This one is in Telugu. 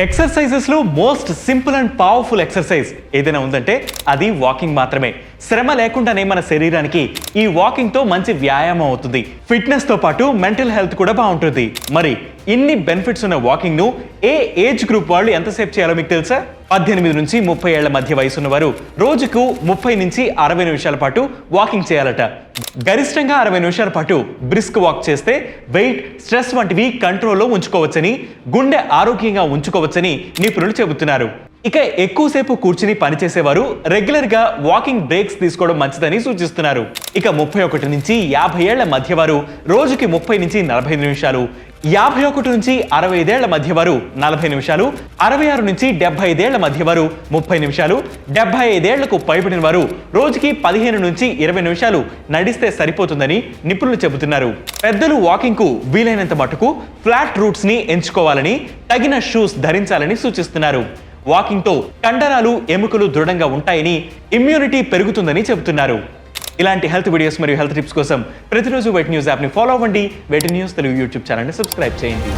ఎక్సర్సైజెస్ లో most simple and powerful exercise ఏదైనా ఉందంటే అది వాకింగ్ మాత్రమే. శ్రమ లేకుండానే మన శరీరానికి ఈ వాకింగ్ తో మంచి వ్యాయామం అవుతుంది. ఫిట్నెస్ తో పాటు మెంటల్ హెల్త్ కూడా బాగుంటుంది. మరి ఇన్ని బెనిఫిట్స్ ఉన్న వాకింగ్ ను ఏ ఏజ్ గ్రూప్ వాళ్ళు ఎంతసేపు చేయాలో మీకు తెలుసా? 18 నుంచి 30 ఏళ్ల మధ్య వయసున్న వారు రోజుకు 30 నుంచి 60 నిమిషాల పాటు వాకింగ్ చేయాలట. గరిష్టంగా 60 నిమిషాల పాటు బ్రిస్క్ వాక్ చేస్తే వెయిట్, స్ట్రెస్ వంటివి కంట్రోల్లో ఉంచుకోవచ్చని, గుండె ఆరోగ్యంగా ఉంచుకోవచ్చని నిపుణులు చెబుతున్నారు. ఇక ఎక్కువసేపు కూర్చుని పనిచేసేవారు రెగ్యులర్ గా వాకింగ్ బ్రేక్స్ తీసుకోవడం మంచిదని సూచిస్తున్నారు. ఇక 31 నుంచి 50 ఏళ్ల మధ్య వారు రోజుకి 30 నుంచి 45 నిమిషాలు, 51 నుంచి 65 ఏళ్ల మధ్య వారు 40 నిమిషాలు, 66 నుంచి 75 ఏళ్ల మధ్య వారు 30 నిమిషాలు, 75 ఏళ్లకు పైబడిన వారు రోజుకి 15 నుంచి 20 నిమిషాలు నడిస్తే సరిపోతుందని నిపుణులు చెబుతున్నారు. పెద్దలు వాకింగ్ కు వీలైనంత మటుకు ఫ్లాట్ రూట్స్ ని ఎంచుకోవాలని, తగిన షూస్ ధరించాలని సూచిస్తున్నారు. వాకింగ్ తో కండరాలు, ఎముకలు దృఢంగా ఉంటాయని, ఇమ్యూనిటీ పెరుగుతుందని చెబుతున్నారు. ఇలాంటి హెల్త్ వీడియోస్ మరియు హెల్త్ టిప్స్ కోసం ప్రతిరోజు వెట్ న్యూస్ యాప్ ని ఫాలో అవ్వండి. Vet News Telugu YouTube channel ని సబ్స్క్రైబ్ చేయండి.